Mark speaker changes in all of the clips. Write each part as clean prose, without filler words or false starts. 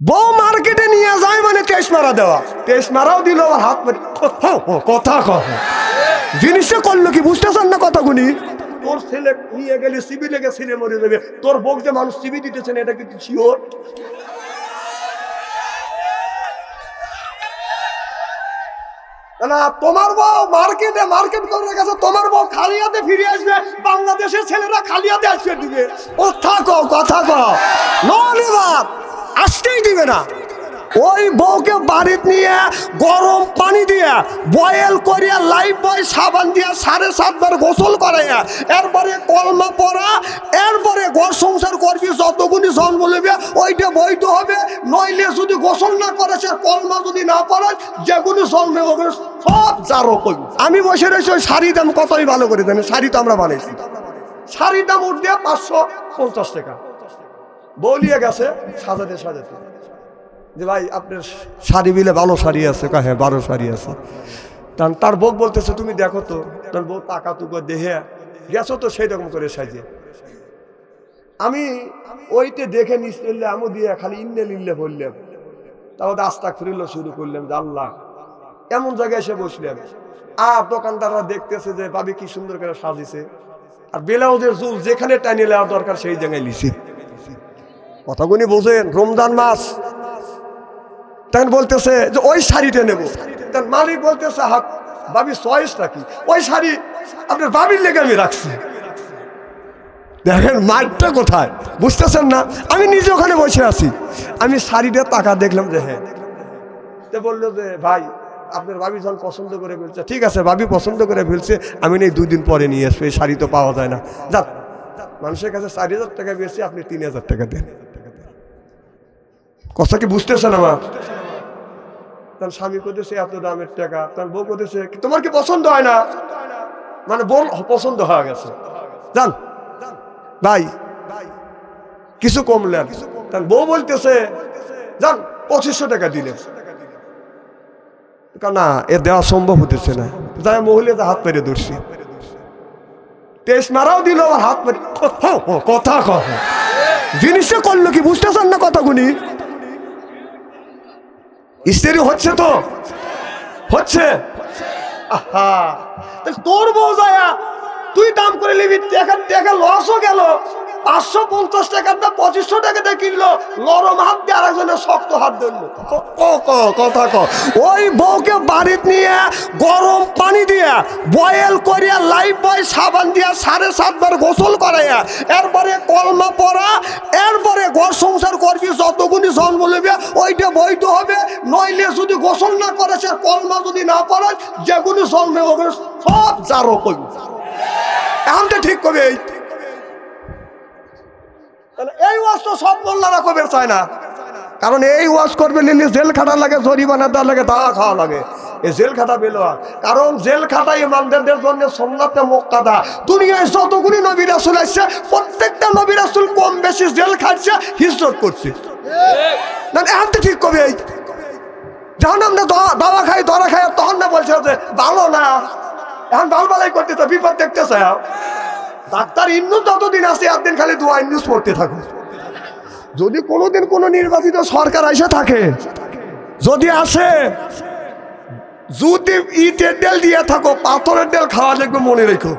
Speaker 1: বউ মার্কেটে নিয়ে যায় মানে তেইশ মারা দেওয়া, তেইশ মারাও দিল আর হাত মারি কথা কথা জিনিসটা করলো কি বুঝতেছেন না কথাগুলি। তোর ছেলে নিয়ে গেলে সিবিলে ছেলে মরে যাবে, তোর বউ যে মানুষ সিবি দিতেছেন এটা কিন্তু শিওর। না তোমার বউ মার্কেট করে গেছে, তোমার বউ খালি হাতে ফিরে আসবে, বাংলাদেশের ছেলেরা খালি হাতে আসবে দিবে। ও থাকো কথা কও নলিবাদ আসতেই দিবে না। ওই বউকে বাড়িতে নিয়ে গরম পানি দিয়ে বয়েল করিয়া লাইফ বয় সাবান দিয়া 7.5 বার গোসল করাইয়া এরপরে কলমা পড়া, এরপরে ঘর সংসার করবি, যতগুলি জন্ম নেবে ওইটা বৈধ হবে। নইলে যদি গোসল না করে সে কলমা যদি না পড়ে যেগুলি জন্ম হবে সব জারো করবি। আমি বসে রয়েছি ওই শাড়ির দাম কতই ভালো করে জানি, শাড়ি তো আমরা বানাইছি, শাড়ির দাম উঠবে 550 টাকা। বলিয়ে গেছে সাজাতে সাজাতে যে ভাই আপনার শাড়ি বিলে ভালো শাড়ি আছে, হ্যাঁ 12 শাড়ি আছে। তার বউ বলতেছে তুমি দেখো তো, তার বউ টাকা টুকু দেখে গেছো তো সেই রকম করে সাজিয়ে। আমি ওইটা দেখে নিলে আমু দিয়ে খালি ইন্নে লিল্লে বললাম, তারপর আস্তাগফিরুল্লাহ শুরু করলাম যে আল্লাহ এমন জায়গায় এসে বসলাম। আর দোকানদাররা দেখতেছে যে ভাবি কি সুন্দর করে সাজিয়েছে, আর ব্লাউজের জুল যেখানে টাইনে নেওয়া দরকার সেই জায়গায় লিছি। কথাগুলি বোঝেন, রমজান মাস। তখন বলতেছে যে ওই শাড়িটা নেবো, তখন মালিক বলতেছে হাত ভাবি চয়েসটা কি, ওই শাড়ি আপনার ভাবির লেগে আমি রাখছি। দেখেন মাঠটা কোথায় বুঝতেছেন না। আমি নিজে ওখানে বসে আছি, আমি শাড়িটা টাকা দেখলাম যে হ্যাঁ, তো বললো যে ভাই আপনার ভাবি যখন পছন্দ করে ফেলছে, ঠিক আছে ভাবি পছন্দ করে ফেলছে, আমি নেই 2 দিন পরে নিয়ে আসবো, এই শাড়ি তো পাওয়া যায় না। যাক মানুষের কাছে 4000 টাকা বেশি, আপনি 3000 টাকা দেন। কথা কি বুঝতেছেন আমার? তার স্বামী করতেছে এত দামের টাকা, তার বউ করতেছে তোমার কি পছন্দ হয় না, মানে বউ পছন্দ হয়ে গেছে, জান ভাই কিছু কমলেন। তার বউ বলতেছে জান 2500 টাকা দিলেন, না এ দেওয়া সম্ভব হতেছে না। যাই মহিলাটা হাত পেরে ধরছি, 23 মারাও দিল আর হাত পেরে কথা কথা জিনিসটা করলো কি বুঝতেছেন না কথাগুলি। স্ত্রী হচ্ছে তো হচ্ছে, আহা তোর বউ যায় তুই দাম করে নিবি, টাকা লসও গেল। 550 টাকার দাম 2500 টাকাতে কিনলো, নরম হাত দিয়ে আরেকজনের শক্ত হাত ধরলো। কথা ক ওই বউকে বাড়িতে নিয়ে গরম পানি দিয়ে বয়েল করিয়া লাইফ বয় সাবান দিয়া 7.5 বার গোসল করাইয়া এরপরে কলমা পড়া, এরপরে ঘর সংসার করবি, যতগুলি জন্ম নেবে ওইটা বৈধ হবে। নইলে যদি গোসল না করে সে কলমা যদি না পড়ে যেগুলি জন্ম হবে সব জারো করবি। এখন তো ঠিক করবে। এই ওয়াজ তো সব মোল্লারা কবে চায় না, কারণ এই ওয়াজ করবে নিলে জেল খাটা লাগে, জরিমানা দেওয়া লাগে, দাওয়া খাওয়া লাগে। এই জেল খাটা বেলোয়া, কারণ জেল খাটা ইমানদারদের জন্য সুন্নাতে মুক্কাদা। দুনিয়ায় যতগুলি নবী রাসূল আসছে প্রত্যেকটা নবী রাসূল কম বেশি জেল খাটছে, হিজরত করছে। না এখন তো ঠিক করবে। যখন আমরা দাওয়া খাই ধরা খাই তখন না বলছে যে ভালো না, এখন ভালবালাই করতেছে, বিপদ দেখতেছে। ডাক্তার ইন্নুস যতদিন আছে একদিন খালি দোয়া ইন্নুস পড়তে থাকুন। যদি কোনোদিন কোনো নির্বাচিত সরকার এসে থাকে, যদি আসে, যদি ইটের ডেল দিয়ে থাকো, পাথরের ডেল খাওয়া লাগবে মনে রেখো।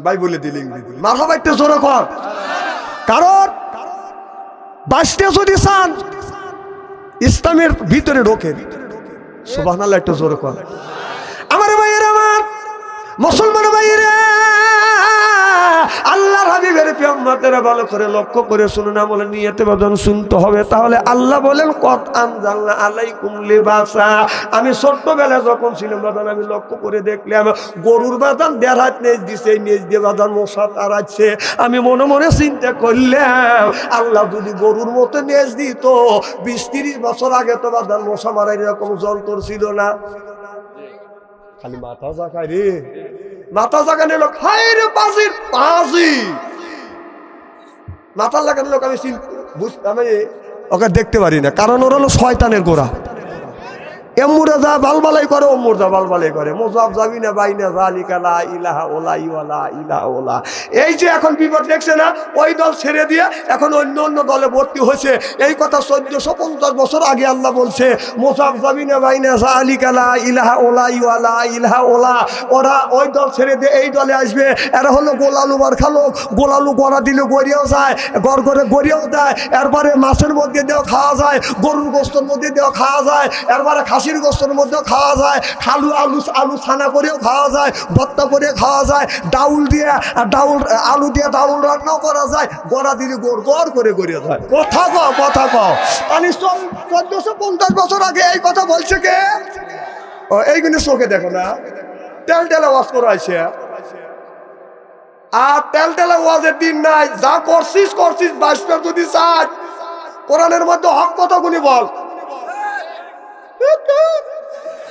Speaker 1: ভাই বলে দিলেন মারহাবা একটু জোরে কর, কারণ বাঁচতে যদি চান ইসলামের ভিতরে ঢোকেন। সুবহানাল্লাহ একটু জোরে কর। আমার ভাইয়ের, আমার মুসলমান ভাইয়েরা, আল্লাহর হাবিবের পেয়াম্মাতেরা ভালো করে লক্ষ্য করে শুনুন, আমলে নিয়তে বদন শুনতে হবে। তাহলে আল্লাহ বলেন কত আনজালনা আলাইকুম লিবাসা। আমি ছোট্টবেলায় যখন ছিলাম বাদান, আমি লক্ষ্য করে দেখলাম গরুর বাদান 1.5 হাত নেজ দিছে, নেজ দিয়ে বাদান মশা তাড়াচ্ছে। আমি মনে মনে চিন্তা করলাম আল্লাহ যদি গরুর মতো নেজ দিত, 20-30 বছর আগে তো বাদান মশা মারার এরকম যন্ত্র ছিল না। খালি মাথা জাগায় রে, মাথা জাগানো লোক হাই রে পাজির পাজি মাথা লাগানো লোক। আমি ওকে দেখতে পারি না, কারণ ওরা হলো শয়তানের গোড়া। এমুরে যা বালবালাই করে অমুর যা বালবালাই করে, মোজাব যাবি না বাইনা জালিকা লা ইলাহা ওলাই ওয়ালা ইলাহা ওলা। এই যে এখন বিপদ দেখছে না, ওই দল ছেড়ে দিয়ে এখন অন্য অন্য দলে ভর্তি হয়েছে। এই কথা 1450 বছর আগে আল্লাহ বলছে, মোজাব যাবি না বাইনা জালিকা লা ইলাহা ওলাই ওয়ালা ইলাহা ওলা। ওরা ওই দল ছেড়ে দিয়ে এই দলে আসবে। এরা হলো গোলালু বার খালো, গোলালু গড়া দিলে গড়িয়েও যায়, গড় করে গড়িয়েও দেয়। এরপরে মাছের মধ্যে দিয়েও খাওয়া যায়, গরুর গোস্তের মধ্যে দিয়েও খাওয়া যায়, এরপরে খাসির গোস্তের মধ্যেও খাওয়া যায়, আলু ছানা করেও খাওয়া যায়, ভর্তা করে খাওয়া যায়, আলু দিয়ে ডাউল রান্নাও করা যায়, গড়া দিলে গড় গড় করে গড়িয়ে যায়। কথা কও আমি 1450 বছর আগে এই কথা বলছে কে? এইগুলো চোখে দেখো না, টেলটেলা ওয়াজ করা হয়েছে। আর টেলটেলা ওয়াজের দিন নাই, যা করছিস বাঁচতে যদি চাই কোরআনের মধ্যে হক কথাগুলি বল।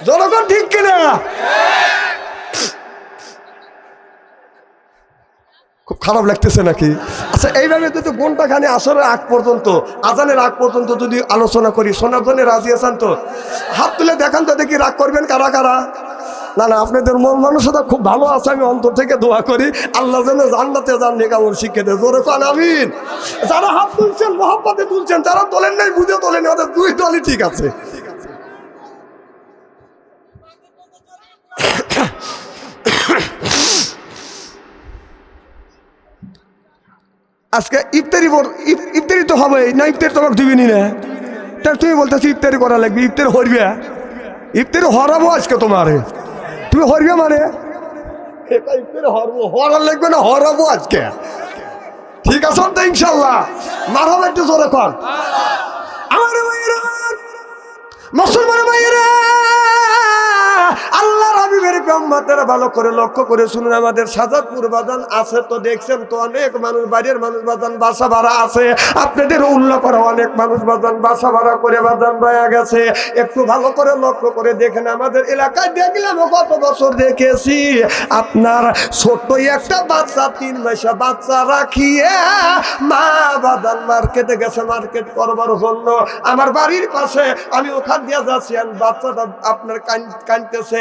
Speaker 1: জনগণ ঠিক কিনা? খুব খারাপ লাগতেছে নাকি? আচ্ছা, এইভাবে যদি ঘন্টাখানি আসরের আগ পর্যন্ত, আজানের আগ পর্যন্ত যদি আলোচনা করি, শোনার জন্য রাজি আছেন তো? হাত তুলে দেখান তো দেখি, রাগ করবেন কারা কারা? না না, আপনাদের মন মানসিকতা খুব ভালো আছে, আমি অন্তর থেকে দোয়া করি আল্লাহ যেন জান্নাতে যান নেকামল শিক্ষা দেয়। জোরে পান আমিন। যারা হাত তুলছেন মহব্বতে তুলছেন, যারা তোলেন নাই বুঝে তোলেন, ওদের দুই দলই ঠিক আছে। আজকে ইফতারি তো হবে না, ইফতারি তোমাকে দিবিনি না, তার তুমি বলতেছি ইফতারি করা লাগবে, ইফতারি হরবে, ইফতারি হরাবো আজকে তোমারে, তুমি হরবে মানে ইফতারি হরবো, হরার লাগবে না, হরাবো আজকে। ঠিক আছে তো ইনশাল্লাহ? মারহাবা একটু জোরে কর। আমার ভাইয়েরা, মুসলমান ভাইয়েরা, আল্লাহর হাবিবের উম্মতেরা ভালো করে লক্ষ্য করে শুনুন। আমাদের সাজাদপুর বাজান আছে তো, দেখছেন তো অনেক মানুষ, বাইরের মানুষ বাজান বাসা ভাড়া আছে। আপনাদের উল্লাহ করা অনেক মানুষ বাজান বাসা ভাড়া করে বাজান রয়ে গেছে। একটু ভালো করে লক্ষ্য করে দেখেন, আমাদের এলাকায় দেখলাম কত বছর দেখেছি, আপনার ছোট্ট একটা বাচ্চা, 3 মাসের বাচ্চা রাখিয়ে মা বাজান মার্কেটে গেছে মার্কেট করবার জন্য। আমার বাড়ির পাশে, আমি ওখান দিয়ে যাচ্ছি, বাচ্চাটা আপনার কাঁদতেছে।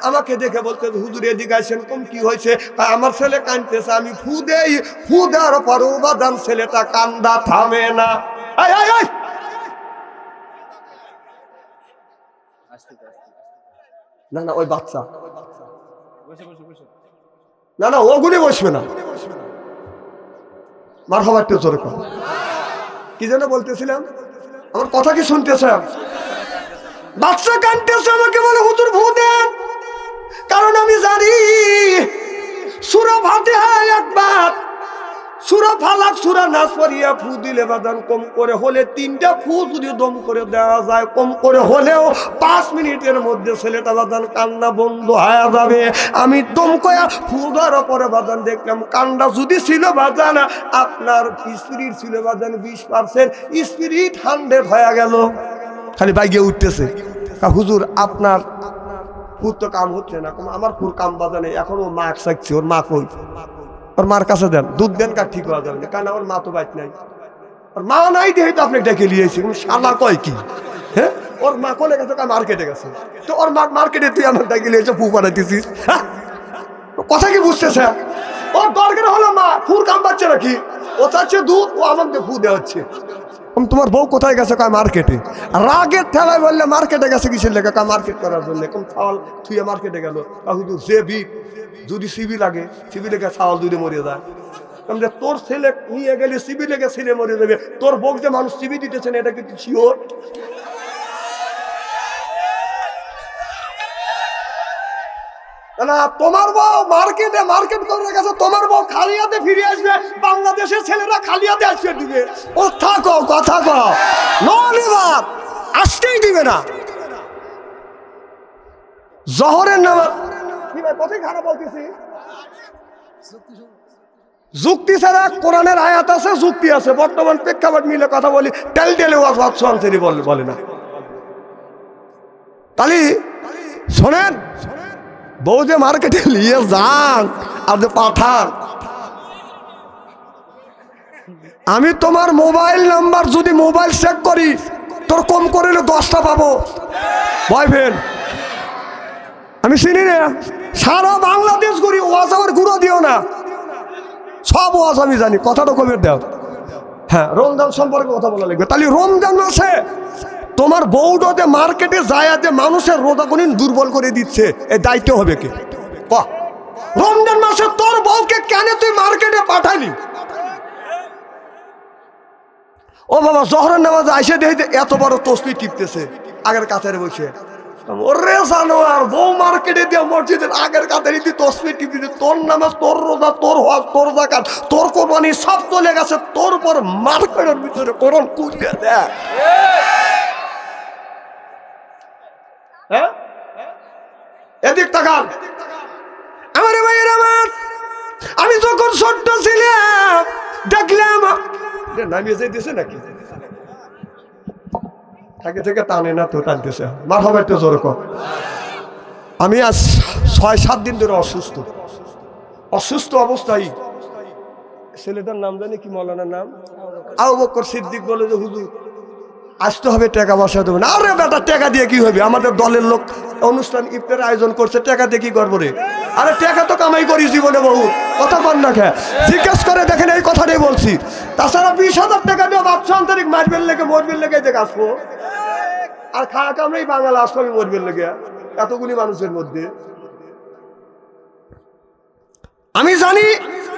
Speaker 1: আমাকে দেখে বলতে, হুজুর এদিকে আসেন, কম কি হয়েছে? আমার ছেলে কাঁদতেছে। আমি ফু দেওয়ার পরও বাদাম ছেলেটা কান্দা থামে না। না না, ওই বাচ্চা না না, ওগুলি বসবে না। মারহাবা একটু জোরে কর। কি যেন বলতেছিলাম, আমার কথা কি শুনতেছে? বাচ্চা কাঁদতেছে, আমাকে বলে হুজুর ফু দেন। কারণ আমি জানি সূরা ফাতিহা একবার, সূরা ফালাক, সূরা নাস পড়িয়া ফু দিলে বাদান কম করে হলে 3টা ফু যদি দম করে দেওয়া যায়, কম করে হলেও 5 মিনিটের মধ্যে ছেলেটা বাদান কান্না বন্ধ হয়ে যাবে। আমি দম কয়া ফু দেওয়ার পরে বাদান দেখলাম কান্না যদি ছিল বাদান, আপনার স্পিরিট ছিল বাদান 20%, স্পিরিট 100 হয়ে গেল। খালি বাইকে উঠতেছে, হুজুর আপনার ফুর তো কাম হচ্ছে না। আমার ফুর কাম বাজানে, এখন ও মা চাইছে, ওর মা কই? ওর মার কাছে দেন, দুধ দেন, কার ঠিক হওয়া যাবে না, কারণ ওর মা তো বাইক নাই, ওর মা নাই দিয়ে তো আপনি ডেকে নিয়েছি। শালা কয় কি? হ্যাঁ, ওর মা কোলে গেছে, মার্কেটে গেছে, তো ওর মা মার্কেটে তুই আমার ডেকে নিয়েছে, ফু বানাইতেছিস। হ্যাঁ, কথা কি বুঝতেছে? ওর দরকার হলো মা, ফুর কাম পাচ্ছে নাকি? ও চাচ্ছে দুধ, ও আমাকে ফু দেওয়া হচ্ছে। তোমার বউ কোথায় গেছে? কয় মার্কেটে। রাগের ঠেলায় বললে মার্কেটে গেছে কিসের লেখা? কয় মার্কেট করার জন্য। কম ছাওয়াল থুয়ে মার্কেটে গেল। হুজুর যে বিট যদি সিবি লাগে, সিবি লেগে ছাওয়াল দুধে মরে যায়। তোর ছেলে নিয়ে গেলে সিবি লেগে ছেলে মরে যাবে, তোর বউ যে মানুষ সিবি দিতেছেন, এটা কিন্তু শিওর? না, তোমার বউ মার্কেট করে গেছে, তোমার বউ খালি হাতে ফিরে আসবে, বাংলাদেশের ছেলেরা খালি হাতে আসবে দিবে। ও থাকো, কথা কও, নলিবাদ আসতেই দিবে না। জহরের নামাজ কি ভাই, কথাই খারাপ বলতেছি। যুক্তি ছাড়া কোরআনের আয়াত আছে, যুক্তি আছে, বর্তমান প্রেক্ষাপট মিলে কথা বলি। টেলটেলে বলে না। তালি শোনেন, বউ যে মার্কেটে নিয়ে যান আর যে পাঠান, আমি তোমার মোবাইল নাম্বার যদি মোবাইল চেক করি, তোর কম করে 10টা পাবো। বয়ফ্রেন্ড আমি চিনি না, সারা বাংলাদেশ ঘুরি, ওয়াজ আমার গুঁড়ো দিও না, সব ওয়াজ আমি জানি, কথাটা কবে দাও। হ্যাঁ, রমজান সম্পর্কে কথা বলা লাগবে। তাহলে রমজান মাসে তোমার বউটাতে মার্কেটে যায় যে মানুষের রোজা কোনদিন দুর্বল করে দিচ্ছে, এই দায়িত্ব হবে কে? রমজান মাসে তোর বউকে কেন তুই মার্কেটে পাঠালি? ও বাবা, জোহরের নামাজে আইসে দেখে এত বড় তসবি টিপতেছে আগের কাতারে বসে। ওরে জানোয়ার, বউ মার্কেটে দিয়ে মসজিদের আগের কাতারে দিয়ে তসবি টিপতেছে, তোর নামাজ, তোর রোজা, তোর হজ, তোর যাকাত, তোর কোরবানি সব চলে গেছে, তোর পর মার্কেটের ভিতরে কোরআন কুড়িয়ে দেয়। হ্যাঁ, এদিক তাকান আমার ভাইয়ের আমার। আমি যখন ছোট্ট ছিলাম দেখলাম নামিয়ে যেতেছে নাকি থাকে থেকে টানে না, তো টানতেছে মার হবে একটু জোর কর। আমি আজ 6-7 দিন ধরে অসুস্থ অবস্থায়। ছেলেটার নাম জানি কি, মৌলানার নাম আবু বকর সিদ্দিক, বলে যে হুজুর আসতে হবে, টাকা পয়সা দেবে না। আরে বেটা, টাকা দিয়ে কি হবে? আমাদের দলের লোক অনুষ্ঠান ইফতারের আয়োজন করছে, টাকা দিয়ে কি করবো রে? আরে টাকা তো কামাই করি জীবনে বহু, কথা কর না খেয়ে জিজ্ঞেস করে দেখেন, এই কথাটাই বলছি। তাছাড়া 20,000 টাকা দিয়ে বাচ্চা আন্তরিক মারবেন লেগে মরবেন লেগে যে আসবো, আর খাওয়া কামড়েই বাঙাল আসবো আমি মরবেন লেগে এতগুলি মানুষের মধ্যে। আমি জানি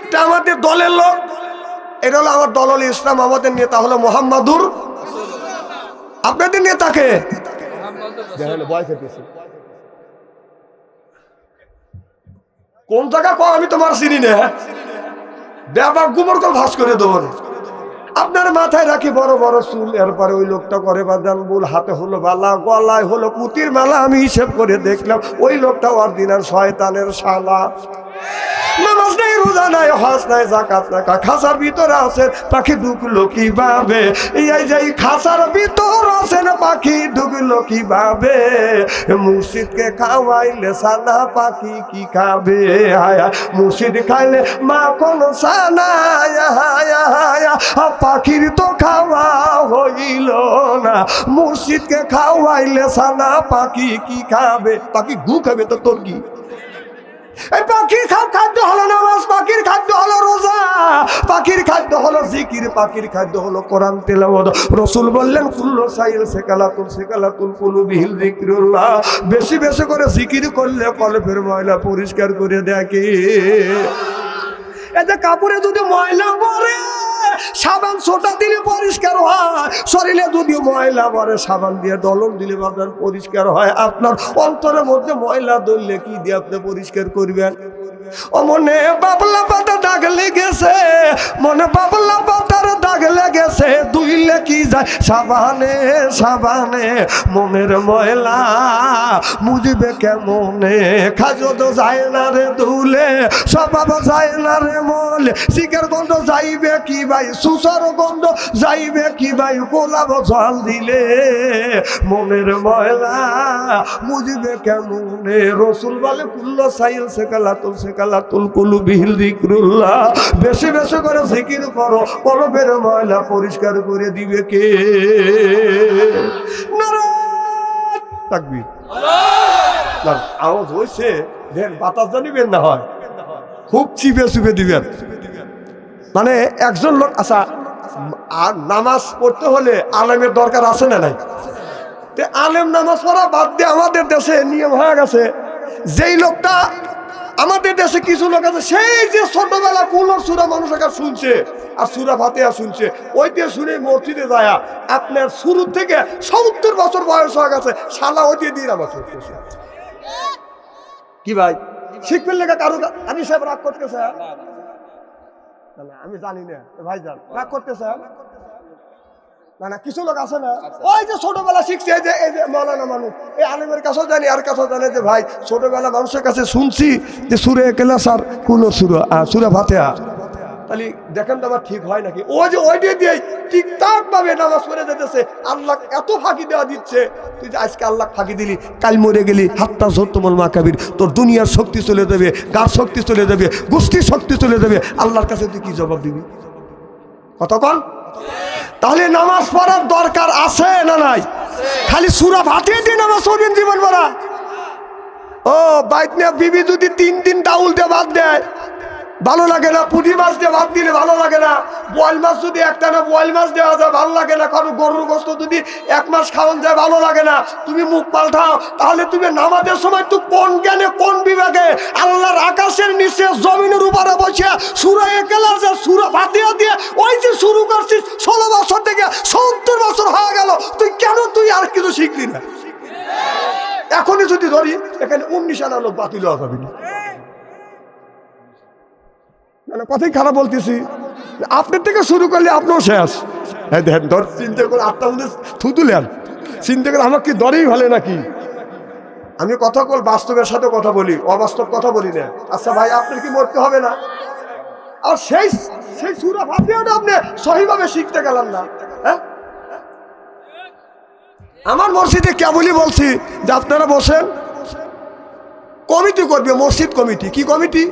Speaker 1: এটা আমাদের দলের লোক, এটা হলো আমার দল ইসলাম, আমাদের নেতা হলো মোহাম্মদুর। আপনাদের নেতাকে কোন জায়গা কো আমি তোমার চিনি না, ব্যাপার গোবর করে ভাস করে দেবো। আপনার মাথায় রাখি বড় বড় চুল, এরপরে ওই লোকটা করে বাদান বুল, হাতে হলো বালা, গলায় হলো পুতির মালা। আমি হিসেব করে দেখলাম ওই লোকটা অরিজিনাল শয়তানের শালা। নামাজ নাই, রোজা নাই, হজ নাই, যাকাত নাই, খাসার ভিতরে আছে পাখি ঢুকলো কিভাবে? এই যে খাসার ভিতর আছেন পাখি ঢুকলো কিভাবে? মুর্শিদকে খাওয়াইলে সানা পাখি কি খাবে? হায়া মুর্শিদ খাইলে মাখন সানা, পাখির তো খাওয়া হইল না। মুর্শিদকে খাওয়াইলে সানা পাখি কি খাবে? পাখি গু খাবে তো তোর কি? এই পাখির খাদ্য হলো নামাজ, পাখির খাদ্য হলো রোজা, পাখির খাদ্য হলো জিকির, পাখির খাদ্য হলো কোরআন তেলাওয়াত। রাসূল বললেন কুল্লু সাইল সেকালাতুল কুলুবিহিল যিকরুল্লাহ, বেশি বেশি করে জিকির করলে কলবের ময়লা পরিষ্কার করে দেখে। এতে কাপড়ে যদি ময়লা পড়ে সাবান ছোটা দিলে পরিষ্কার হয়, শরীরে যদি ময়লা পড়ে সাবান দিয়ে দলন দিলে আপনার পরিষ্কার হয়। আপনার অন্তরের মধ্যে ময়লা ধরলে কি দিয়ে আপনি পরিষ্কার করবেন? ও মনে বাবলা পাতা দাগ লেগেছে, মনে বাবলা পাতার দাগ লেগেছে, ধুইলে কি যায় সাবানে সাবানে? মনের ময়লা মুজবে কেমনে? খাজো তো যায় না রে ধুলে, স্বভাব যায় না রে মলে, শিকার গন্ধ যাইবে কি ভাই, সুসার গন্ধ যাইবে কি ভাই, গোলাপ জল দিলে? মনের ময়লা মুজবে কেমনে? রাসূল বলে কুল্লু সাইল সেকালাতুল কুলুবিহিল যিকরুল্লাহ, বেশি বেশি করে জিকির করো, কলবের ময়লা পরিষ্কার করে দিবে কে? নারায়ে তাকবীর। আওয়াজ হয়েছে, দেন বাতাস জানিবেন না হয়, খুব চিপে চিপে দিবেন। মানে একজন লোক, আচ্ছা আর নামাজ পড়তে হলে আলেমের দরকার আছে না নাই? আলেম নামাজ পড়া বাদ দিয়ে আমাদের দেশে নিয়ম হয়ে গেছে, যেই লোকটা আমাদের দেশে কিছু লোক আছে সেই যে ছোটবেলা কুলোর সূরা মানুষ শুনছে আর সূরা ফাতিহা শুনছে, ওইটা শুনে মসজিদে যায় আপনার শুরু থেকে 70 বছর বয়স হয়ে গেছে, শালা ওইটা দিয়ে নামাজ পড়তেছে। কি ভাই শিখবেন লেখা কারো? আমি সাহেব রাগ করতেছে? আমি জানি না ভাই, যান রাগ করতেছে না? না কিছু লোক আছে না, ওই যে ছোটবেলা শিখছে, এই যে মৌলানা মানুষ, এই আলেমের কাছেও জানি আর কাছেও জানে যে ভাই ছোটবেলা মানুষের কাছে শুনছি যে সূরা ইখলাস আর কোন সূরা ফাতিহা। তাহলে দেখেন তো আমার ঠিক হয় নাকি? ওই যে ওইটা দিয়ে ঠিকঠাক ভাবে নামাজ পড়ে যেতেছে, আল্লাহ এত ফাঁকি দেওয়া দিচ্ছে। তুই যে আজকে আল্লাহ ফাঁকি দিলি, কাল মরে গেলি, হাত্তা জোরতমল মাকাবির, তোর দুনিয়ার শক্তি চলে যাবে, গার শক্তি চলে যাবে, গোষ্ঠীর শক্তি চলে যাবে, আল্লাহর কাছে তুই কি জবাব দিবি? কতক্ষণ? তাহলে নামাজ পড়ার দরকার আছে না নাই? খালি সূরা ফাতিহা দিয়ে নামাজ পড়বেন জীবন ভরা। ও বাইক নিয়ে বিবি যদি 3 দিন ডাউল দিয়ে ভাত দেয় ভালো লাগে না, পুঁটি মাছ দিয়ে ভাত দিলে ভালো লাগে না, বোয়াল মাছ যদি একটা না বোয়াল মাছ দেওয়া যায় ভালো লাগে না, কারণ গরুর গোস্ত যদি 1 মাস খাওয়ান যায় ভালো লাগে না, তুমি মুখ পাল্টাও। তাহলে তুমি নামাজের সময় তুই কোন জ্ঞানে কোন বিভাগে আল্লাহর আকাশের নিচে জমিনের উপরে বসে সূরা ইখলাস সূরা ফাতিহা দিয়ে ওই যে শুরু করছিস 16 বছর থেকে 70 বছর হয়ে গেল, তুই আর কিছু শিখলি না? এখনই যদি ধরি এখানে 19 আনা লোক বাতিল হওয়া যাবে না। কথাই খারাপ বলতেছি, আপনার থেকে শুরু করলে আপনিও শেষ। হ্যাঁ দেখেন ধর চিন্তা করে আপনার মধ্যে থুতুলেন, চিন্তা করে আমার কি দরেই ভালো নাকি? আমি কথা বল বাস্তবের সাথে কথা বলি, অবাস্তব কথা বলি না। আচ্ছা ভাই আপনার কি মরতে হবে না? আর সেই সূরা ফাতিহাটা আপনি সহিভাবে শিখতে গেলেন না। হ্যাঁ আমার মসজিদে কেবলই বলছি যে আপনারা বসেন, কমিটি করবে, মসজিদ কমিটি। কি কমিটি?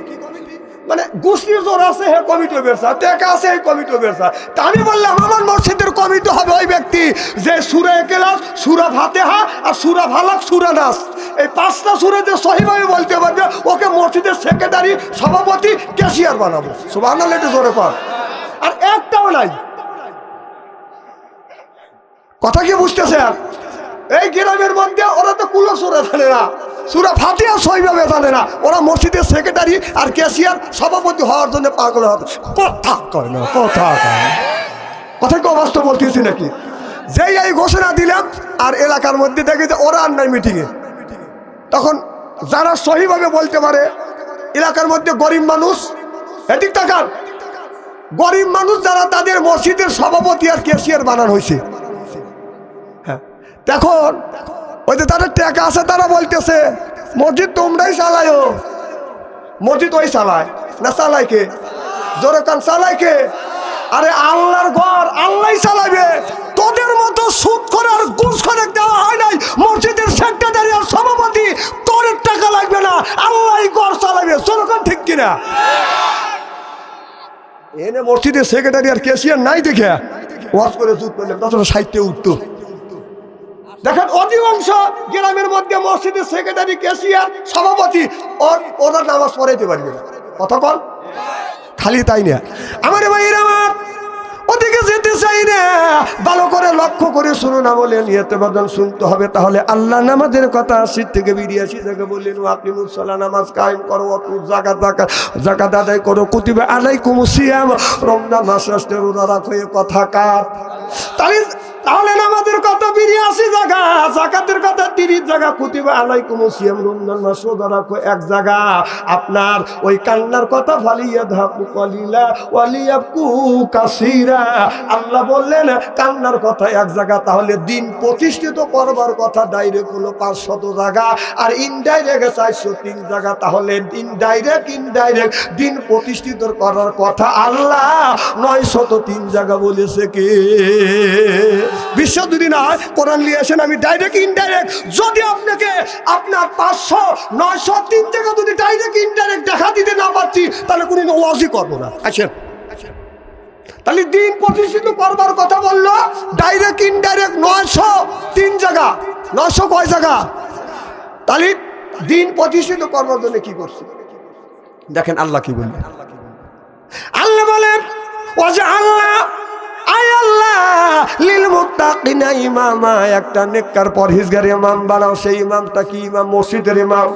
Speaker 1: মানে গোষ্ঠীর জোর আছে হে কমিটি বেরসা, টাকা আছে এই কমিটি বেরসা। তা আমি বললাম আমার মসজিদের কমিটি হবে ওই ব্যক্তি যে সূরা ইখলাস, সূরা ফাতিহা আর সূরা ফালাক, সূরা নাস এই 5টা সূরা যে সহিভাবে বলতে পারবে ওকে মসজিদের সেক্রেটারি, সভাপতি, ক্যাশিয়ার বানাবো। সুবহানাল্লাহ, একটু জোরে কর। আর একটাও নাই। কথা কি বুঝতেছেন? এই গ্রামের মধ্যে ওরা তো কুলো সূরা জানে না, সূরা ফাতিহা সহিভাবে জানে না, ওরা মসজিদের সেক্রেটারি আর ক্যাশিয়ার, সভাপতি হওয়ার জন্য পাগল হবে। কথা কয় না, কথা কেউ বাস্তব বলতেছি নাকি? যেই এই ঘোষণা দিলাম আর এলাকার মধ্যে দেখি যে ওরা আর নাই মিটিংয়ে, তখন যারা সহিভাবে বলতে পারে এলাকার মধ্যে গরিব মানুষ, এদিক তাকান, গরিব মানুষ যারা তাদের মসজিদের সভাপতি আর ক্যাশিয়ার বানানো হয়েছে। হ্যাঁ দেখুন ওই যে তাদের টাকা আছে, তারা বলতেছে মসজিদ তোমরাই চালায়ও। মসজিদ ওই চালায় না, চালায় কে? জোরে কান, চালায় কে? আরে আল্লাহর ঘর আল্লাহ চালাবে। তোদের মতো সুদ করে আর ঘুষ করে দেওয়া হয় নাই মসজিদের সেক্রেটারি আর সভাপতি। তোর টাকা লাগবে না, আল্লাহ ঘর চালাবে। জোরে কান, ঠিক কিনা? এনে মসজিদের সেক্রেটারি আর ক্যাশিয়ার নাই দেখে ওয়াজ করে চুপ করলাম, তাছাড়া সাহিত্যে উঠতো। দেখেন অধিকাংশ গ্রামের মধ্যে মসজিদের সেক্রেটারি, ক্যাশিয়ার, সভাপতি ওরা নামাজ পড়াইতে পারবে না। কথা বল, খালি তাই না আমার ভাইরা, আমার ওদিকে যেতে চাই না। ভালো করে লক্ষ্য করে শুনুন, আমলে নিয়তে বদন শুনতে হবে। তাহলে আল্লাহ নামাজের কথা 80 থেকে 82 থেকে বললেন আপনি মুসল্লা নামাজ কায়েম করো, যাকাত আদায় করো, কুতিবা আলাইকুমুস সিয়াম, রমজান মাস আসলে রোজা রাখো। কথা কার? তাহলে নামাজের কথা 82 জায়গা, যাকাতের কথা 30 জায়গা, কুতিবা আলাইকুমুস সিয়াম, রমজান মাস রোজা রাখো 1 জায়গা। আপনার ওই কান্নার কথা ফালিয়াযহাকু কলিলা ওয়ালিয়াবকু কাসীরা, আল্লাহ বললেন কান্নার কথা 1 জায়গা। তাহলে দিন প্রতিষ্ঠিত করবার কথা ডাইরেক্ট হলো 500 জায়গা, আর ইনডাইরেক্ট 403 জায়গা। তাহলে ইনডাইরেক্ট দিন প্রতিষ্ঠিত করার কথা আল্লাহ 903 জায়গা বলেছে কে? বিশ্ব যদি না হয় কোরআন নিয়ে আসেন, আমি ডাইরেক্ট ইনডাইরেক্ট যদি আপনাকে আপনার 500 903 জায়গা যদি ডাইরেক্ট ইনডাইরেক্ট দেখা দিতে না পারছি তাহলে কোনো ওয়াজই করবো না। আসেন, তাহলে দিন প্রতিষ্ঠিত করবার কথা বললো ডাইরেক্ট ইনডাইরেক্ট 903 জায়গা। 900 কয় জায়গা? তাহলে দিন প্রতিষ্ঠিত করবার জন্য কি করছে দেখেন আল্লাহ কি বললেন। আল্লাহ বলেন ওয়াজআলনা আয় আল্লাহ লিল মুত্তাকিনা ইমামা, একটা নেককার পরহেজগার ইমাম বানাও। সেই ইমামটা কি? ইমাম মসজিদের ইমাম।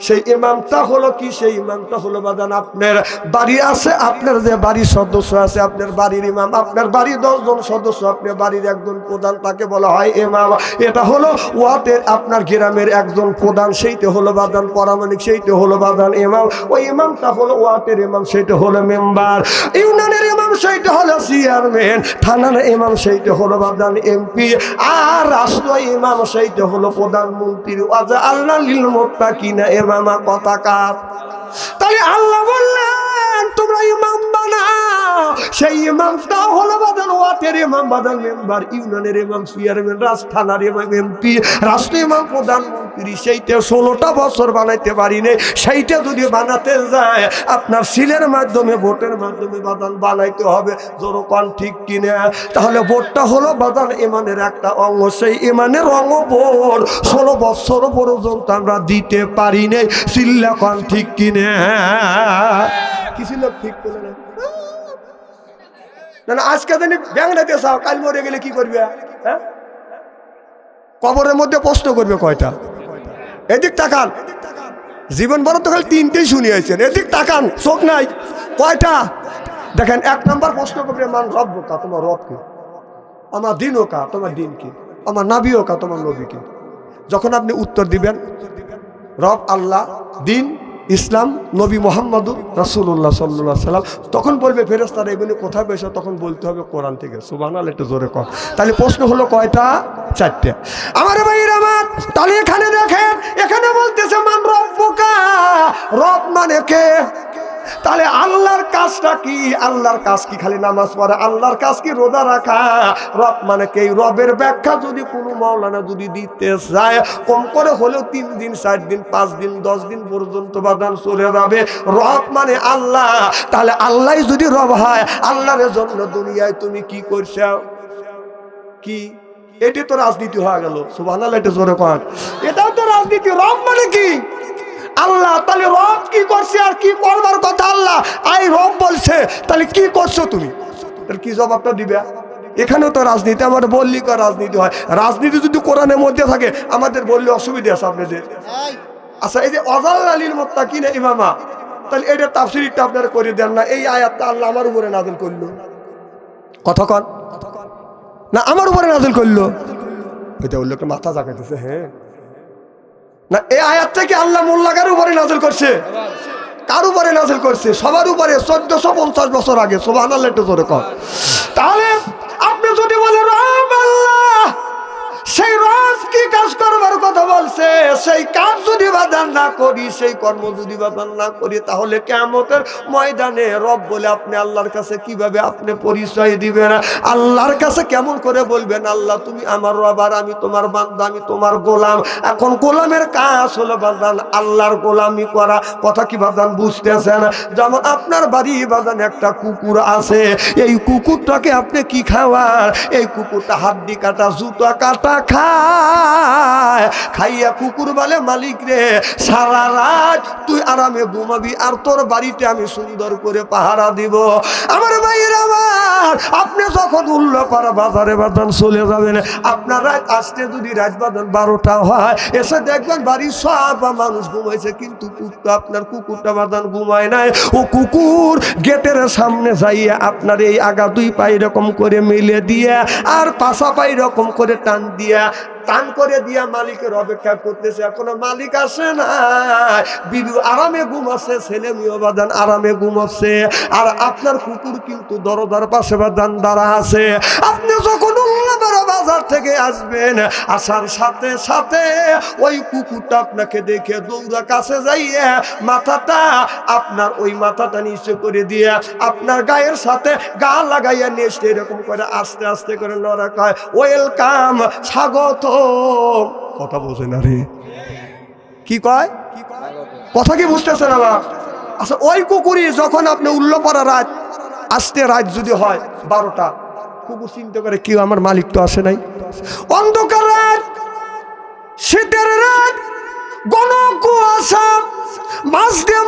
Speaker 1: সেই ইমামটা হলো কি? সেই ইমামটা হলো বাদান আপনার বাড়ি আছে, আপনার যে বাড়ির সদস্য আছে, আপনার বাড়ির ইমাম। আপনার বাড়ির 10 জন সদস্য, আপনার বাড়ির একজন প্রধান, তাকে বলা হয় ইমাম। এটা হলো ওয়াতের আপনার গ্রামের একজন প্রধান, সেইটা হলো বাদান পরামানিক, সেইটা হলো বাদান ইমাম। ওই ইমামটা হলো ওয়াতের ইমাম, সেইটা হলো মেম্বার। ইউনিয়নের ইমাম সেইটা হলো চেয়ারম্যান, থানার ইমাম সেইটা হলো বাদান এমপি, আর রাষ্ট্র ইমাম সেইটা হলো প্রধানমন্ত্রী। ওয়াজআলনা লিল মুত্তাকিনা ইমামা। কথা কার? তাহলে আল্লাহ বললেন তোমরা ইমাম বানাও। সেই ইমামটা হলো বাদান ওয়াটের ইমাম, বাদান মেম্বার, ইউনিয়নের ইমাম, চেয়ারম্যান, রাজ থানার ইমাম, এমপি, রাষ্ট্র ইমাম, প্রধানমন্ত্রী। সেইটা 16টা বছর বানাইতে পারিনি, সেইটা যদি বানাতে যায় আপনার সিলের মাধ্যমে, ভোটের মাধ্যমে বাদান বানাইতে হবে। জোরকন ঠিক কিনা? তাহলে ভোটটা হলো বাদান ইমানের একটা অঙ্গ, সেই ইমানের অঙ্গ ভোট 16 বছর পর্যন্ত আমরা দিতে পারি নাই। সিল্লাকন ঠিক কিনা? কিছু লোক ঠিক করে না, না আজকে জানি ব্যাংলাতে চাও, কাল মরে গেলে কি করবে? হ্যাঁ, কবরের মধ্যে প্রশ্ন করবে কয়টা? এদিক তাকান, জীবন বড় তো খালি 3টেই শুনিয়েছেন, এদিক তাকান, চোখ নাই কয়টা? দেখেন, 1 নম্বর প্রশ্ন করবে মান রব্ব কা, তোমার রব কে? আমার দিনও কা, তোমার দিন কি? আমার নবীও কা, তোমার নবী কি? যখন আপনি উত্তর দিবেন রব আল্লাহ, দিন ইসলাম, নবী মুহাম্মদুর রাসূলুল্লাহ সাল্লাল্লাহু আলাইহি সাল্লাম, তখন বলবে ফেরেশতারা এগুলো কোথায় পেয়েছো? তখন বলতে হবে কোরআন থেকে। সুবহানাল্লাহ, একটু জোরে কর। তাহলে প্রশ্ন হলো কয়টা? 4টে। আমার ভাইরা আমার, তাহলে এখানে দেখেন, এখানে বলতেছে মান রব্বুকা, রব মানে কে? তাহলে আল্লাহর কাজটা কি? আল্লাহর কাজ কি খালি নামাজ পড়া? আল্লাহর কাজ কি রোজা রাখা? রব মানে কে? রবের ব্যাখ্যা যদি কোনো মাওলানা যদি দিতে চায়, কম করে হলেও 3 দিন, 4 দিন, 5 দিন, 10 দিন পর্যন্ত বাদান চলে যাবে। রব মানে আল্লাহ। তাহলে আল্লাহ যদি রব হয়, আল্লাহর জন্য দুনিয়ায় তুমি কি করছো? কি? এটি তো রাজনীতি হয়ে গেল। সুবহানাল্লাহ, এটা জোরে কর। এটাও তো রাজনীতি। রব মানে কি? আল্লাহ। তাহলে রব কি করছে আর কি করবার কথা আল্লাহ আই রব বলছে, তাহলে কি করছো তুমি? তাহলে কি জবাবটা দিবে? এখানেও তো রাজনীতি। আমাদের বললি কর রাজনীতি হয়। রাজনীতি যদি কোরআনের মধ্যে থাকে আমাদের বললে অসুবিধা আছে আপনাদের। আচ্ছা, এই যে অজাল আলীর মুত্তাকিন ইমামা, তাহলে এটা তাফসীরটা আপনারা করে দেন না? এই আয়াতটা আল্লাহ আমার উপরে নাযিল করলো, কতক্ষণ না আমার উপরে নাযিল করলো? এটা বললো একটা মাথা জাগাইতেছে। হ্যাঁ না, এই আয়াতটা কি আল্লাহ মোল্লাগার উপরে নাযিল করছে? কার উপরে নাযিল করছে? সবার উপরে, 1450 বছর আগে। সুবহানাল্লাহ, একটু জোরে কর। তাহলে আপনি যদি বলেন রব আল্লাহ, সেই রব কি কাজ করবার কথা বলছে, সেই কাজ যদি বাদান না করি, সেই কর্ম যদি বাদান না করি, তাহলে কিয়ামতের ময়দানে রব বলে আপনি আল্লাহর কাছে কিভাবে আপনি পরিচয় দিবেন? আল্লাহর কাছে কেমন করে বলবেন আল্লাহ তুমি আমার রব আর আমি তোমার বান্দা, আমি তোমার গোলাম? এখন গোলামের কাজ হলো বাদান আল্লাহর গোলামি করা। কথা কি বাদান বুঝতেছেন? যেমন আপনার বাড়ি বাদান একটা কুকুর আছে, এই কুকুরটাকে আপনি কি খাওয়ার? এই কুকুরটা হাড্ডি কাটা, জুতা কাটা খায়। খাইয়া কুকুর বলে মালিক রে, সারা রাত তুই আরামে ঘুমাবি আর তোর বাড়িতে আমি সুন্দর করে পাহারা দিব। আমার ভাইয়েরা আমার, আপনি যখন উল্লাপাড়া বাজারে বাদান চলে যাবেন, আপনার রাত আসতে যদি রাত বাদান 12টা হয়, এসে দেখবেন বাড়ির সব মানুষ ঘুমাইছে, কিন্তু আপনার কুকুরটা বাদান ঘুমায় নাই। ও কুকুর গেটের সামনে যাইয়া আপনার এই আগা 2 পা এরকম করে মিলে দিয়া আর পাশা পা এরকম করে টান করে দিয়া মালিকের অপেক্ষা করতেছে। এখনো মালিক আসে না, বিবি আরামে ঘুমাচ্ছে, ছেলে মেয়ে বাদান আরামে ঘুমাচ্ছে, আর আপনার কুকুর কিন্তু দরজার পাশে বাদান দাঁড়া আছে। আপনি যখন উল্লাপাড়া বাজার থেকে আসবেন, আসার সাথে সাথে ওই কুকুরটা আপনাকে দেখে দৌড়া কাছে যাইয়া মাথাটা আপনার ওই মাথাটা নিচে করে দিয়ে আপনার গায়ের সাথে গা লাগাইয়া নিয়ে এরকম করে আস্তে আস্তে করে নড়া কয় ওয়েলকাম, স্বাগত। কথা বোঝে না রে, কি কয়? কথা কি বুঝতেছেন আমার? আচ্ছা, ওই কুকুরই যখন আপনি উল্লাপাড়া রাত আসতে, রাত যদি হয় 12টা, কুকুর চিন্তা করে কি আমার মালিক তো আসে নাই। অন্ধকার রাত, শীতের রাত, ঘন কুয়াশা, মাছ দিয়ে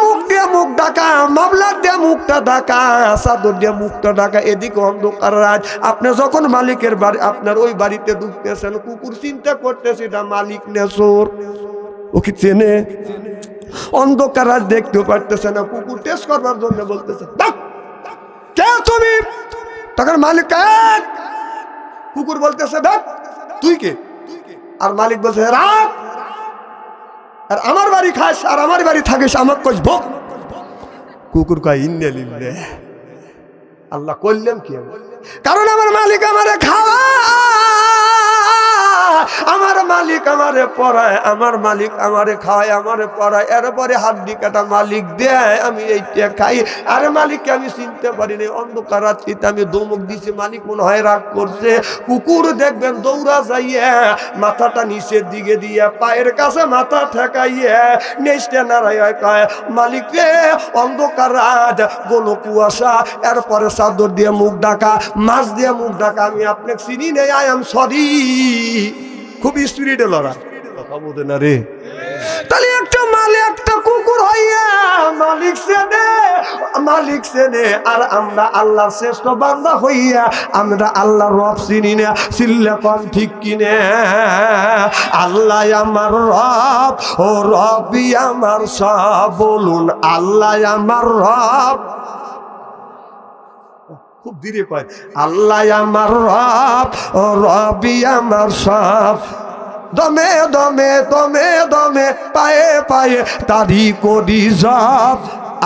Speaker 1: মুখ ঢাকা, মামলা দিয়ে মুখটা ঢাকা, চাদর দিয়ে মুখটা ঢাকা, এদিকে অন্ধকার রাত। আপনি যখন মালিকের বাড়ি, আপনার ওই বাড়িতে ঢুকতেছেন, কুকুর চিন্তা করতেছে এটা মালিক না চোর, ও কি চেনে? অন্ধকার রাত দেখতেও পারতেছে না, কুকুর টেস্ট করবার জন্য বলতেছে কে তুমি? তখন মালিক, কুকুর বলতেছে তুই কে? আর মালিক বলছে রাখ, আর আমার বাড়ি খাস আর আমার বাড়ি থাকিস, আমার কইস ভোগ। কুকুর কয় ইন্নে লিল্লে, আল্লাহ করলেন কি? কারণ আমার মালিক আমারে খাওয়া, আমার মালিক মালিক আমারে পড়ায়, আমার মালিক আমারে খাওয়ায়, আমারে পড়ায়, এরপরে হাড্ডি কাটা মালিক দেয়, আমি এইটা খাই। আরে মালিককে আমি চিনতে পারিনি, অন্ধকার রাত্রিতে আমি দমক দিছি, মালিক মনে হয় রাগ করছে। কুকুর দেখবেন দৌড়া যাইয়া মাথাটা নিচের দিকে দিয়ে পায়ের কাছে মাথা ঠেকাইয়া নেচতে নাড়াইয়া কয়, মালিক রে অন্ধকার রাত, গোল কুয়াশা, এরপরে চাদর দিয়ে মুখ ঢাকা, মাছ দিয়ে মুখ ঢাকা, আমি আপনাকে চিনি নেই, আই এম সরি। খুব স্পিরিটে লড়া কথা বলতে না রে। তাহলে একটা মালিক একটা কুকুর হইয়া মালিক চেনে, আর আমরা আল্লাহর শ্রেষ্ঠ বান্দা হইয়া আমরা আল্লাহর রব চিনি না। চিল্লা কম ঠিক কিনে? আল্লাহ আমার রব, ও রবি আমার সব, বলুন আল্লাহ আমার রব। খুব ধীরে কয়, আল্লাহ আমার রব, ও রবি আমার সব, দমে দমে দমে দমে পায়ে পায়ে তারি করি জব,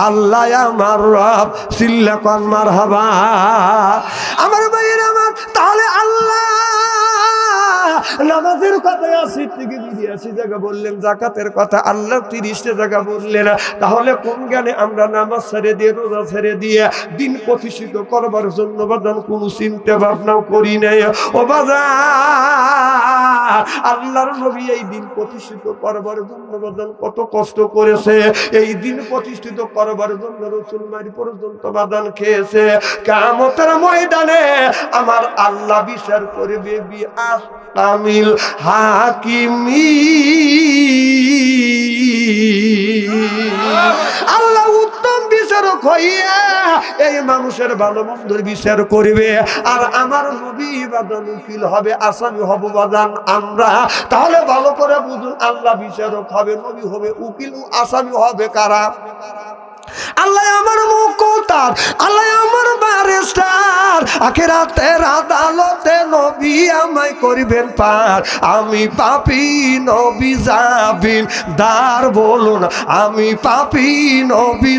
Speaker 1: আল্লাহ আমার রব। চিল্লা কন মারহাবা। আমার ভাইয়ের আমার, তাহলে আল্লাহ নামাজের কথা 80 থেকে 82 জায়গা বললেন, যাকাতের কথা আল্লাহ 30টা জায়গা বললেন। তাহলে কোন জ্ঞানে আমরা নামাজ ছেড়ে দিয়ে, রোজা ছেড়ে দিয়ে দিন প্রতিষ্ঠিত করবার জন্য বাজান কোনো চিন্তা ভাবনাও করি নাই? ও বাজান, আল্লাহর নবী এই দিন প্রতিষ্ঠিত করবার জন্য বাজান কত কষ্ট করেছে, এই দিন প্রতিষ্ঠিত করবার জন্য রসুল মারি পর্যন্ত বাদান খেয়েছে। কিয়ামতের ময়দানে আমার আল্লাহ বিচার করবে বিআহকামিল হাকিমি। আল্লাহ উত্তম বিচারক হইয়া এই মানুষের ভালো মন্দের বিচার করবে, আর আমার নবী বাদান উকিল হবে, আসামি হব বাদান আমরা। তাহলে ভালো করে বুঝুন, আল্লাহ বিচারক হবে, নবী হবে উকিল, আসামি হবে কারা? আল্লাহ আমার মুকুতার, আল্লাহ আমার ব্যারিস্টার, আখিরাতের আদালতে নবী আমায় করিবেন পার। আমি পাপী নবী যাবিন দার, বলুন আমি পাপী নবী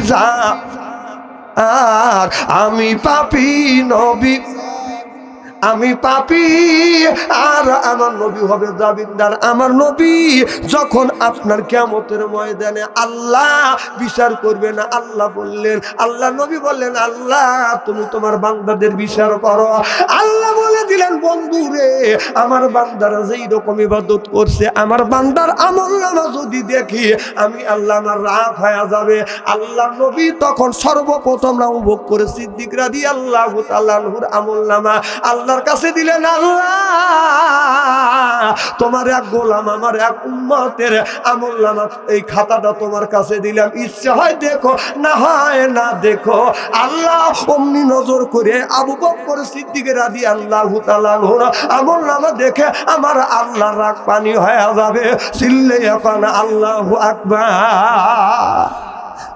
Speaker 1: আর আমি পাপী নবী, আমি পাপী আর আমার নবী হবে জামিনদার। আমার নবী যখন আপনার কিয়ামতের ময়দানে আল্লাহ বিচার করবে না, আল্লাহ বললেন, আল্লাহ নবী বললেন, আল্লাহ তুমি তোমার বান্দাদের বিচার করো। আল্লাহ বলে দিলেন, বন্ধু রে, আমার বান্দারা যেই রকম ইবাদত করছে, আমার বান্দার আমলনামা যদি দেখি আমি আল্লাহ, আমার রাগ হয়ে যাবে। আল্লাহ নবী তখন সর্বপ্রথম উপভোগ করে সিদ্দিক রাদিয়াল্লাহু তাআলা আনহুর আমলনামা আল্লাহ কাছে দিলেন। আল্লাহ তোমার এক গোলাম, আমার এক উম্মতের আমলনামা, এই খাতাটা তোমার কাছে দিলাম, ইচ্ছে হয় দেখো, না হয় না দেখো। আল্লাহ অমনি নজর করে আবু বকর সিদ্দিক রাদিয়াল্লাহু তাআলা আনহুর আমলনামা দেখে আমার আল্লাহ রাগ পানি হয়ে যাবে। চিল্লাইয়া পান আল্লাহু আকবার।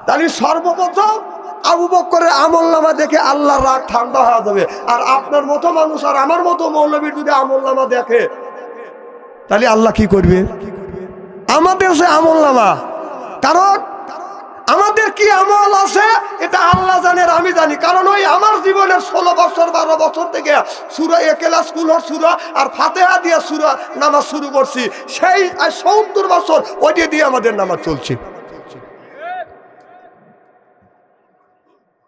Speaker 1: তাহলে সর্বপ্রথম আবু বকরের আমলনামা দেখে আল্লাহর রাগ ঠান্ডা হয়ে যাবে। আর আপনার মতো মানুষ আর আমার মতো মৌলবীর যদি আমলনামা দেখে, তাহলে আল্লাহ কি করবে? আমাদের যে আমলনামা, কারণ আমাদের কি আমল আছে এটা আল্লাহ জানেন, আমি জানি। কারণ ওই আমার জীবনের 16 বছর 12 বছর থেকে সূরা ইখলাস, কুলহু সূরা আর ফাতিহা দিয়ে সূরা নামাজ শুরু করছি, সেই 70 বছর ওইটা দিয়ে আমাদের নামাজ চলছে।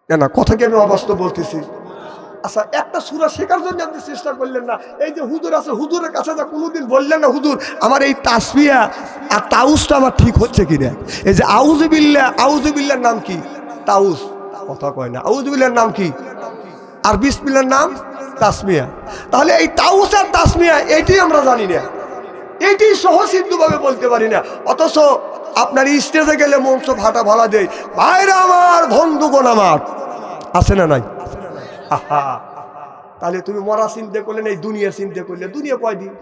Speaker 1: না কথা কি আমি অবাস্তব বলতেছি? আচ্ছা, একটা সূরা শেখার জন্য আপনি চেষ্টা করলেন না? এই যে হুজুর আছে, হুজুরের কাছে যা কোনোদিন বললেন না, হুজুর আমার এই তাসবিয়া আর তাউসটা আমার ঠিক হচ্ছে কিনা? এই যে আউযুবিল্লাহ, আউযুবিল্লাহর নাম কি? তাউস। কথা কয় না। আউযুবিল্লাহর নাম কি? আর বিসমিল্লাহর নাম তাসমিয়া। তাহলে এই তাউস আর তাসমিয়া এইটি আমরা জানি না, এইটি সহজসিদ্ধভাবে বলতে পারি না। অথচ আপনার স্টেজে গেলে মঞ্চ ফাটা ভালা দেয়, ভাইরা আমার, বন্ধুগণ আমার, আছে না নাই? তাহলে তুমি মরা চিন্তা করলে না, এই দুনিয়ার চিন্তা করলে, দুনিয়া কয়দিন?